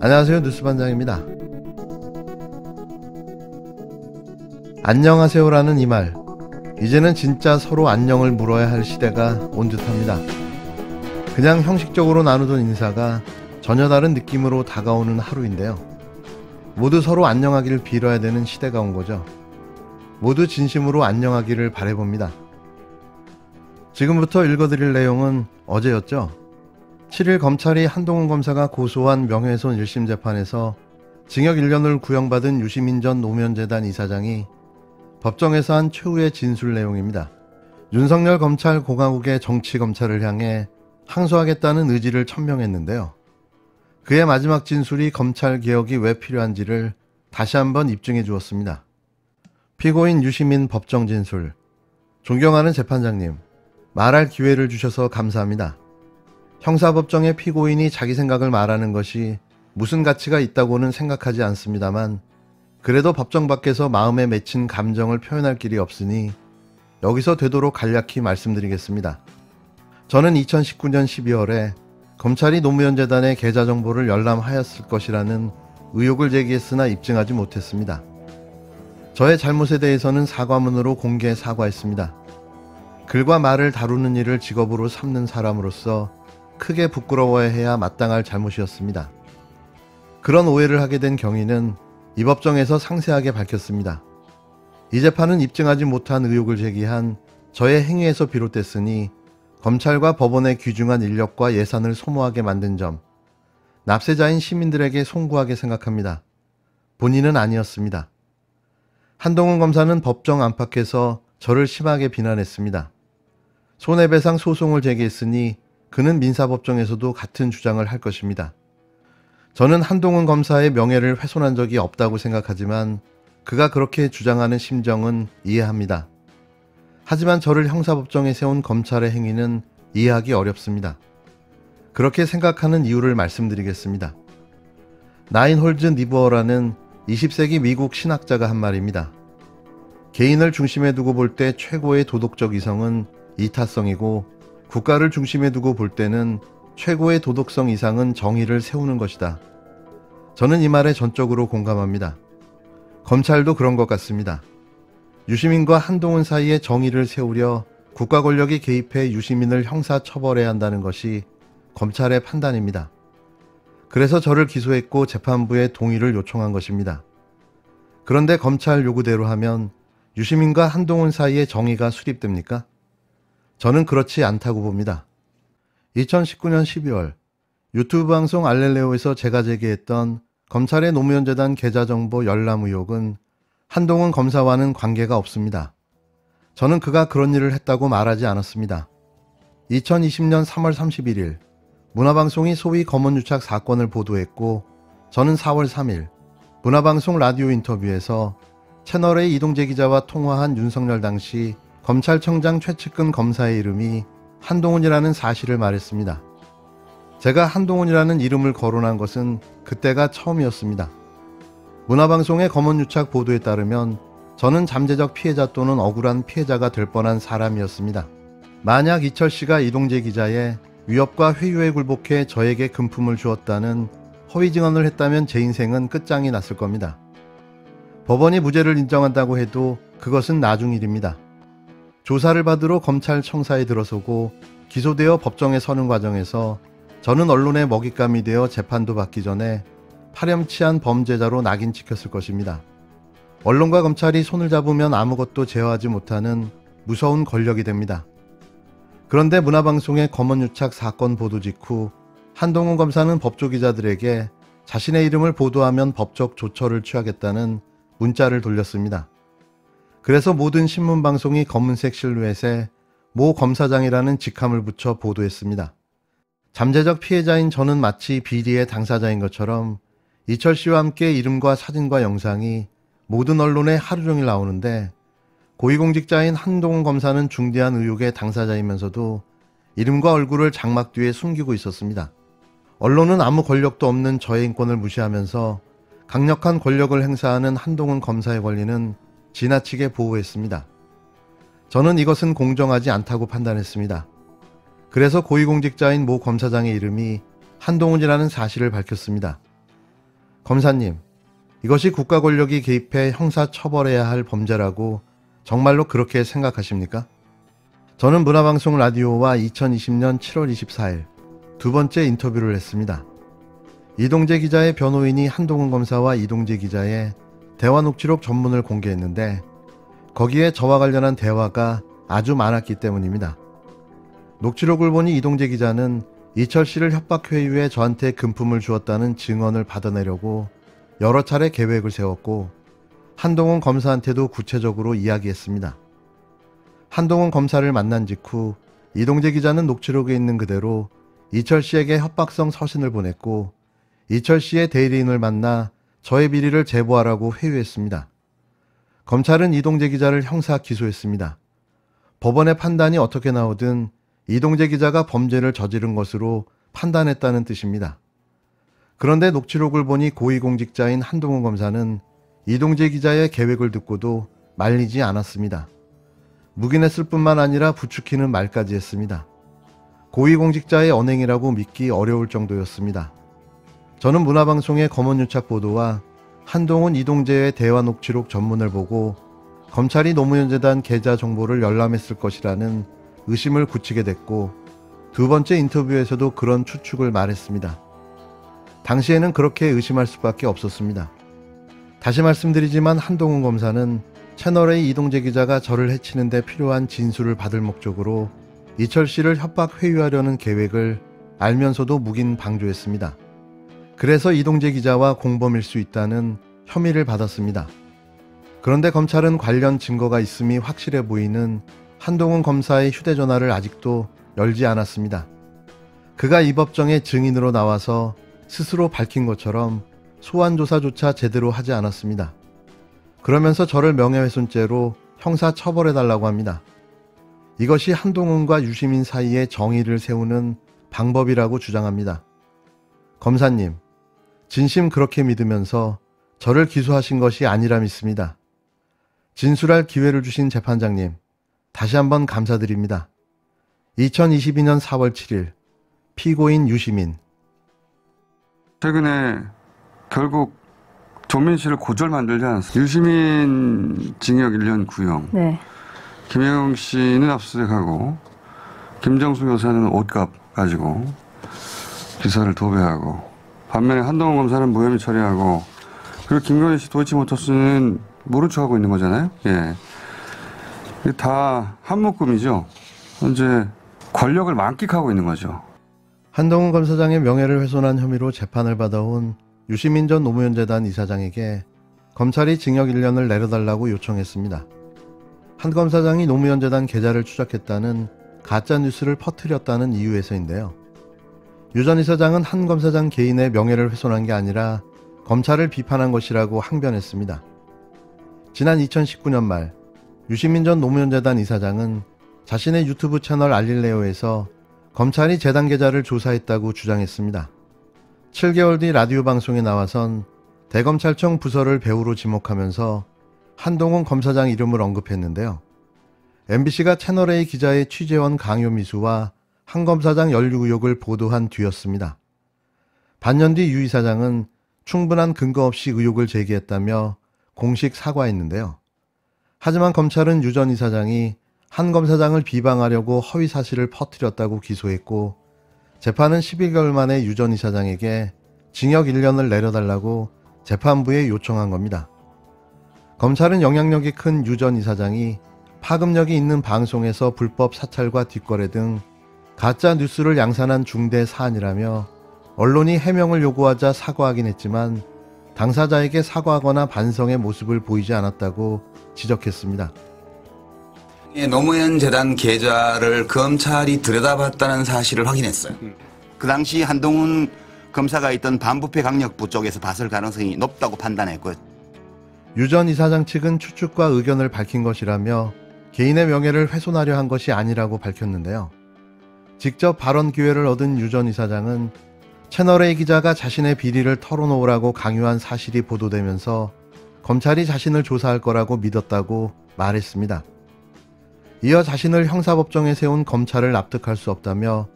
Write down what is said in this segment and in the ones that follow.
안녕하세요, 뉴스반장입니다. 안녕하세요라는 이 말, 이제는 진짜 서로 안녕을 물어야 할 시대가 온 듯합니다. 그냥 형식적으로 나누던 인사가 전혀 다른 느낌으로 다가오는 하루인데요. 모두 서로 안녕하기를 빌어야 되는 시대가 온 거죠. 모두 진심으로 안녕하기를 바라봅니다. 지금부터 읽어드릴 내용은 어제였죠. 7일 검찰이 한동훈 검사가 고소한 명예훼손 1심 재판에서 징역 1년을 구형받은 유시민 전 노무현재단 이사장이 법정에서 한 최후의 진술 내용입니다. 윤석열 검찰 공화국의 정치검찰을 향해 항소하겠다는 의지를 천명했는데요. 그의 마지막 진술이 검찰개혁이 왜 필요한지를 다시 한번 입증해 주었습니다. 피고인 유시민 법정 진술. 존경하는 재판장님, 말할 기회를 주셔서 감사합니다. 형사법정의 피고인이 자기 생각을 말하는 것이 무슨 가치가 있다고는 생각하지 않습니다만, 그래도 법정 밖에서 마음에 맺힌 감정을 표현할 길이 없으니 여기서 되도록 간략히 말씀드리겠습니다. 저는 2019년 12월에 검찰이 노무현 재단의 계좌 정보를 열람하였을 것이라는 의혹을 제기했으나 입증하지 못했습니다. 저의 잘못에 대해서는 사과문으로 공개 사과했습니다. 글과 말을 다루는 일을 직업으로 삼는 사람으로서 크게 부끄러워해야 마땅할 잘못이었습니다. 그런 오해를 하게 된 경위는 이 법정에서 상세하게 밝혔습니다. 이 재판은 입증하지 못한 의혹을 제기한 저의 행위에서 비롯됐으니 검찰과 법원의 귀중한 인력과 예산을 소모하게 만든 점, 납세자인 시민들에게 송구하게 생각합니다. 본인은 아니었습니다. 한동훈 검사는 법정 안팎에서 저를 심하게 비난했습니다. 손해배상 소송을 제기했으니 그는 민사법정에서도 같은 주장을 할 것입니다. 저는 한동훈 검사의 명예를 훼손한 적이 없다고 생각하지만 그가 그렇게 주장하는 심정은 이해합니다. 하지만 저를 형사법정에 세운 검찰의 행위는 이해하기 어렵습니다. 그렇게 생각하는 이유를 말씀드리겠습니다. 나인홀즈 니부어라는 20세기 미국 신학자가 한 말입니다. 개인을 중심에 두고 볼 때 최고의 도덕적 이성은 이타성이고, 국가를 중심에 두고 볼 때는 최고의 도덕성 이상은 정의를 세우는 것이다. 저는 이 말에 전적으로 공감합니다. 검찰도 그런 것 같습니다. 유시민과 한동훈 사이에 정의를 세우려 국가 권력이 개입해 유시민을 형사 처벌해야 한다는 것이 검찰의 판단입니다. 그래서 저를 기소했고 재판부에 동의를 요청한 것입니다. 그런데 검찰 요구대로 하면 유시민과 한동훈 사이에 정의가 수립됩니까? 저는 그렇지 않다고 봅니다. 2019년 12월 유튜브 방송 알렐레오에서 제가 제기했던 검찰의 노무현 재단 계좌 정보 열람 의혹은 한동훈 검사와는 관계가 없습니다. 저는 그가 그런 일을 했다고 말하지 않았습니다. 2020년 3월 31일 문화방송이 소위 검언유착 사건을 보도했고, 저는 4월 3일 문화방송 라디오 인터뷰에서 채널A 이동재 기자와 통화한 윤석열 당시 검찰청장 최측근 검사의 이름이 한동훈이라는 사실을 말했습니다. 제가 한동훈이라는 이름을 거론한 것은 그때가 처음이었습니다. 문화방송의 검언유착 보도에 따르면 저는 잠재적 피해자 또는 억울한 피해자가 될 뻔한 사람이었습니다. 만약 이철 씨가 이동재 기자의 위협과 회유에 굴복해 저에게 금품을 주었다는 허위 증언을 했다면 제 인생은 끝장이 났을 겁니다. 법원이 무죄를 인정한다고 해도 그것은 나중 일입니다. 조사를 받으러 검찰청사에 들어서고 기소되어 법정에 서는 과정에서 저는 언론의 먹잇감이 되어 재판도 받기 전에 파렴치한 범죄자로 낙인 찍혔을 것입니다. 언론과 검찰이 손을 잡으면 아무것도 제어하지 못하는 무서운 권력이 됩니다. 그런데 문화방송의 검언유착 사건 보도 직후 한동훈 검사는 법조기자들에게 자신의 이름을 보도하면 법적 조처를 취하겠다는 문자를 돌렸습니다. 그래서 모든 신문방송이 검은색 실루엣에 모 검사장이라는 직함을 붙여 보도했습니다. 잠재적 피해자인 저는 마치 비리의 당사자인 것처럼 이철 씨와 함께 이름과 사진과 영상이 모든 언론에 하루 종일 나오는데, 고위공직자인 한동훈 검사는 중대한 의혹의 당사자이면서도 이름과 얼굴을 장막 뒤에 숨기고 있었습니다. 언론은 아무 권력도 없는 저의 인권을 무시하면서 강력한 권력을 행사하는 한동훈 검사의 권리는 지나치게 보호했습니다. 저는 이것은 공정하지 않다고 판단했습니다. 그래서 고위공직자인 모 검사장의 이름이 한동훈이라는 사실을 밝혔습니다. 검사님, 이것이 국가 권력이 개입해 형사 처벌해야 할 범죄라고 정말로 그렇게 생각하십니까? 저는 문화방송 라디오와 2020년 7월 24일 두 번째 인터뷰를 했습니다. 이동재 기자의 변호인이 한동훈 검사와 이동재 기자의 대화 녹취록 전문을 공개했는데 거기에 저와 관련한 대화가 아주 많았기 때문입니다. 녹취록을 보니 이동재 기자는 이철 씨를 협박회 이후에 저한테 금품을 주었다는 증언을 받아내려고 여러 차례 계획을 세웠고 한동훈 검사한테도 구체적으로 이야기했습니다. 한동훈 검사를 만난 직후 이동재 기자는 녹취록에 있는 그대로 이철 씨에게 협박성 서신을 보냈고 이철 씨의 대리인을 만나 저의 비리를 제보하라고 회유했습니다. 검찰은 이동재 기자를 형사 기소했습니다. 법원의 판단이 어떻게 나오든 이동재 기자가 범죄를 저지른 것으로 판단했다는 뜻입니다. 그런데 녹취록을 보니 고위공직자인 한동훈 검사는 이동재 기자의 계획을 듣고도 말리지 않았습니다. 묵인했을 뿐만 아니라 부추기는 말까지 했습니다. 고위공직자의 언행이라고 믿기 어려울 정도였습니다. 저는 문화방송의 검언유착 보도와 한동훈 이동재의 대화 녹취록 전문을 보고 검찰이 노무현재단 계좌 정보를 열람했을 것이라는 의심을 굳히게 됐고 두 번째 인터뷰에서도 그런 추측을 말했습니다. 당시에는 그렇게 의심할 수밖에 없었습니다. 다시 말씀드리지만 한동훈 검사는 채널A 이동재 기자가 저를 해치는 데 필요한 진술을 받을 목적으로 이철 씨를 협박 회유하려는 계획을 알면서도 묵인 방조했습니다. 그래서 이동재 기자와 공범일 수 있다는 혐의를 받았습니다. 그런데 검찰은 관련 증거가 있음이 확실해 보이는 한동훈 검사의 휴대전화를 아직도 열지 않았습니다. 그가 이 법정에 증인으로 나와서 스스로 밝힌 것처럼 소환조사조차 제대로 하지 않았습니다. 그러면서 저를 명예훼손죄로 형사 처벌해달라고 합니다. 이것이 한동훈과 유시민 사이에 정의를 세우는 방법이라고 주장합니다. 검사님, 진심 그렇게 믿으면서 저를 기소하신 것이 아니라 믿습니다. 진술할 기회를 주신 재판장님, 다시 한번 감사드립니다. 2022년 4월 7일 피고인 유시민. 최근에 결국 조민 씨를 고절 만들지 않았어요. 유시민 징역 1년 구형. 네. 김혜영 씨는 압수수색하고 김정수 여사는 옷값 가지고 기사를 도배하고 반면에 한동훈 검사는 무혐의 처리하고 그리고 김건희 씨 도이치모터스는 모른 척하고 있는 거잖아요. 예. 이게 다 한묶음이죠. 현재 권력을 만끽하고 있는 거죠. 한동훈 검사장의 명예를 훼손한 혐의로 재판을 받아온 유시민 전 노무현재단 이사장에게 검찰이 징역 1년을 내려달라고 요청했습니다. 한 검사장이 노무현재단 계좌를 추적했다는 가짜뉴스를 퍼뜨렸다는 이유에서인데요. 유 전 이사장은 한 검사장 개인의 명예를 훼손한 게 아니라 검찰을 비판한 것이라고 항변했습니다. 지난 2019년 말 유시민 전 노무현재단 이사장은 자신의 유튜브 채널 알릴레오에서 검찰이 재단 계좌를 조사했다고 주장했습니다. 7개월 뒤 라디오 방송에 나와선 대검찰청 부서를 배우로 지목하면서 한동훈 검사장 이름을 언급했는데요. MBC가 채널A 기자의 취재원 강요 미수와 한 검사장 연루 의혹을 보도한 뒤였습니다. 반년 뒤 유 이사장은 충분한 근거 없이 의혹을 제기했다며 공식 사과했는데요. 하지만 검찰은 유 전 이사장이 한 검사장을 비방하려고 허위 사실을 퍼뜨렸다고 기소했고 재판은 11개월 만에 유 전 이사장에게 징역 1년을 내려달라고 재판부에 요청한 겁니다. 검찰은 영향력이 큰 유 전 이사장이 파급력이 있는 방송에서 불법 사찰과 뒷거래 등 가짜 뉴스를 양산한 중대 사안이라며 언론이 해명을 요구하자 사과하긴 했지만 당사자에게 사과하거나 반성의 모습을 보이지 않았다고 지적했습니다. 노무현 재단 계좌를 검찰이 들여다봤다는 사실을 확인했어요. 그 당시 한동훈 검사가 있던 반부패 강력부 쪽에서 봤을 가능성이 높다고 판단했고요. 유 전 이사장 측은 추측과 의견을 밝힌 것이라며 개인의 명예를 훼손하려 한 것이 아니라고 밝혔는데요. 직접 발언 기회를 얻은 유 전 이사장은 채널A 기자가 자신의 비리를 털어놓으라고 강요한 사실이 보도되면서 검찰이 자신을 조사할 거라고 믿었다고 말했습니다. 이어 자신을 형사법정에 세운 검찰을 납득할 수 없다며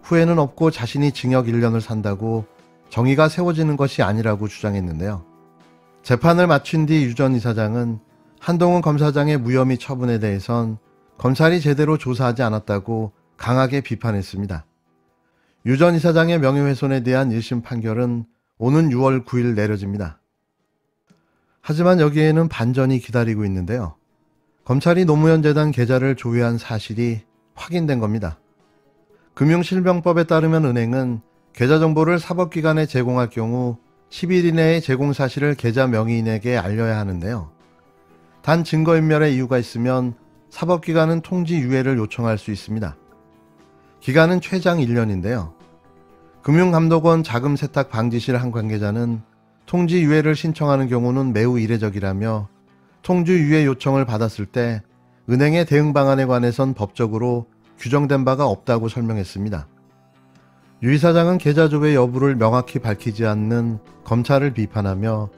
후회는 없고 자신이 징역 1년을 산다고 정의가 세워지는 것이 아니라고 주장했는데요. 재판을 마친 뒤 유 전 이사장은 한동훈 검사장의 무혐의 처분에 대해선 검찰이 제대로 조사하지 않았다고 강하게 비판했습니다. 유 전 이사장의 명예훼손에 대한 1심 판결은 오는 6월 9일 내려집니다. 하지만 여기에는 반전이 기다리고 있는데요. 검찰이 노무현 재단 계좌를 조회한 사실이 확인된 겁니다. 금융실명법에 따르면 은행은 계좌 정보를 사법기관에 제공할 경우 10일 이내에 제공 사실을 계좌 명의인에게 알려야 하는데요. 단 증거인멸의 이유가 있으면 사법기관은 통지 유예를 요청할 수 있습니다. 기간은 최장 1년인데요. 금융감독원 자금세탁방지실 한 관계자는 통지 유예를 신청하는 경우는 매우 이례적이라며 통지 유예 요청을 받았을 때 은행의 대응 방안에 관해선 법적으로 규정된 바가 없다고 설명했습니다. 유 이사장은 계좌 조회 여부를 명확히 밝히지 않는 검찰을 비판하며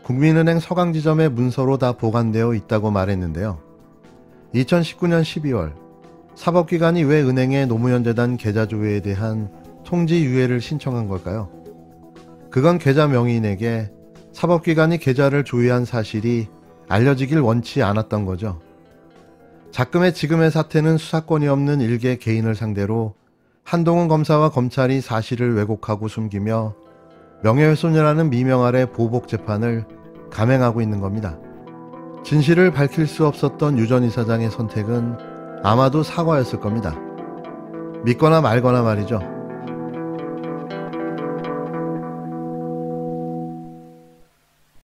국민은행 서강지점의 문서로 다 보관되어 있다고 말했는데요. 2019년 12월 사법기관이 왜 은행의 노무현 재단 계좌 조회에 대한 통지 유예를 신청한 걸까요? 그건 계좌 명의인에게 사법기관이 계좌를 조회한 사실이 알려지길 원치 않았던 거죠. 작금의 지금의 사태는 수사권이 없는 일개 개인을 상대로 한동훈 검사와 검찰이 사실을 왜곡하고 숨기며 명예훼손이라는 미명 아래 보복 재판을 감행하고 있는 겁니다. 진실을 밝힐 수 없었던 유 전 이사장의 선택은 아마도 사과였을 겁니다. 믿거나 말거나 말이죠.